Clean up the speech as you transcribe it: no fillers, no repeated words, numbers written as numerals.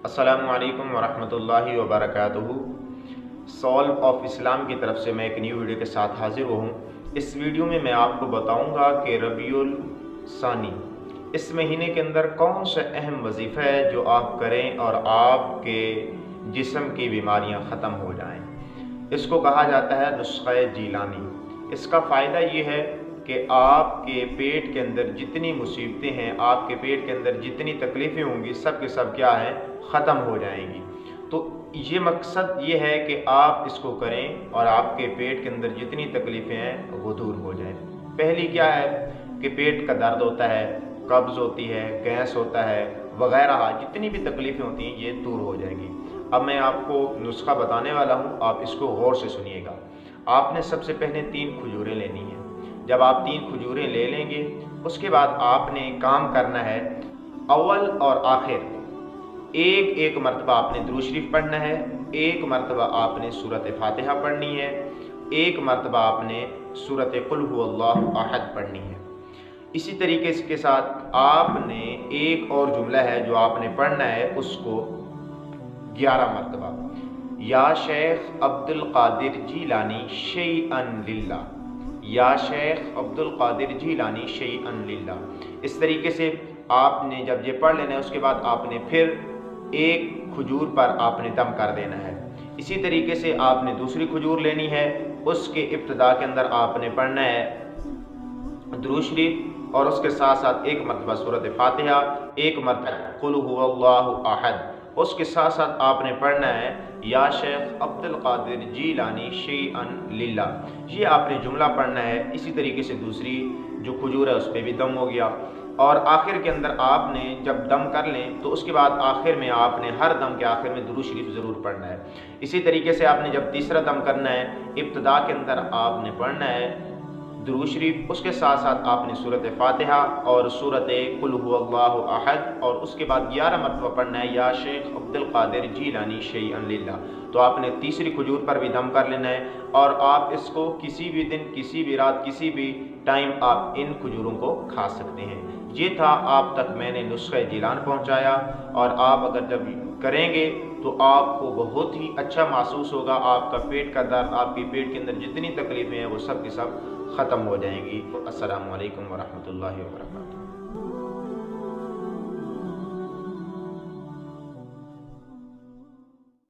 السلام علیکم ورحمۃ اللہ وبرکاتہ۔ سولو آف اسلام کی طرف سے میں ایک نیو ویڈیو کے ساتھ حاضر ہوں۔ اس ویڈیو میں آپ کو بتاؤں گا کہ ربیع ثانی اس مہینے کے اندر کون سا اہم وظیفہ ہے جو آپ کریں اور آپ کے جسم کی بیماریاں ختم ہو جائیں۔ اس کو کہا جاتا ہے نسخہ جیلانی۔ اس کا فائدہ یہ ہے کہ آپ کے پیٹ کے اندر جتنی مصیبتیں ہیں، آپ کے پیٹ کے اندر جتنی تکلیفیں ہوں گی، سب کے سب کیا ہے، ختم ہو جائیں گی۔ تو یہ مقصد یہ ہے کہ آپ اس کو کریں اور آپ کے پیٹ کے اندر جتنی تکلیفیں ہیں وہ دور ہو جائیں۔ پہلی کیا ہے کہ پیٹ کا درد ہوتا ہے، قبض ہوتی ہے، گیس ہوتا ہے وغیرہ، جتنی بھی تکلیفیں ہوتی ہیں یہ دور ہو جائیں گی۔ اب میں آپ کو نسخہ بتانے والا ہوں، آپ اس کو غور سے سنیے گا۔ آپ نے سب سے پہلے 3 کھجوریں لینی ہیں۔ جب آپ 3 کھجوریں لے لیں گے، اس کے بعد آپ نے کام کرنا ہے، اول اور آخر ایک مرتبہ آپ نے درود شریف پڑھنا ہے، ایک مرتبہ آپ نے سورۃ فاتحہ پڑھنی ہے، ایک مرتبہ آپ نے سورۃ قل هو اللہ احد پڑھنی ہے۔ اسی طریقے کے ساتھ آپ نے ایک اور جملہ ہے جو آپ نے پڑھنا ہے، اس کو 11 مرتبہ، یا شیخ عبد القادر جیلانی شیئا للہ، یا شیخ عبد القادر جیلانی شیئا للہ۔ اس طریقے سے آپ نے جب یہ پڑھ لینا ہے، اس کے بعد آپ نے پھر ایک کھجور پر آپ نے دم کر دینا ہے۔ اسی طریقے سے آپ نے دوسری کھجور لینی ہے، اس کے ابتدا کے اندر آپ نے پڑھنا ہے درود شریف اور اس کے ساتھ ساتھ ایک مرتبہ سورۃ فاتحہ، ایک مرتبہ قل هو اللہ احد، اس کے ساتھ ساتھ آپ نے پڑھنا ہے یا شیخ عبد القادر جیلانی شیئا للہ۔ یہ آپ نے جملہ پڑھنا ہے۔ اسی طریقے سے دوسری جو کھجور ہے اس پہ بھی دم ہو گیا، اور آخر کے اندر آپ نے جب دم کر لیں تو اس کے بعد آخر میں آپ نے ہر دم کے آخر میں درود شریف ضرور پڑھنا ہے۔ اسی طریقے سے آپ نے جب تیسرا دم کرنا ہے، ابتدا کے اندر آپ نے پڑھنا ہے درود شریف، اس کے ساتھ ساتھ آپ نے سورۃ فاتحہ اور سورۃ قل هو اللہ احد، اور اس کے بعد 11 مرتبہ پڑھنا ہے یا شیخ عبد القادر جیلانی شیئا للہ۔ تو آپ نے تیسری کھجور پر بھی دم کر لینا ہے، اور آپ اس کو کسی بھی دن، کسی بھی رات، کسی بھی ٹائم آپ ان کھجوروں کو کھا سکتے ہیں۔ یہ تھا آپ تک میں نے نسخہ جیلان پہنچایا، اور آپ اگر جب کریں گے تو آپ کو بہت ہی اچھا محسوس ہوگا۔ آپ کا پیٹ کا درد، آپ کے پیٹ کے اندر جتنی تکلیفیں ہیں وہ سب کی سب ختم ہو جائیں گی۔ السلام علیکم ورحمۃ اللہ وبرکاتہ۔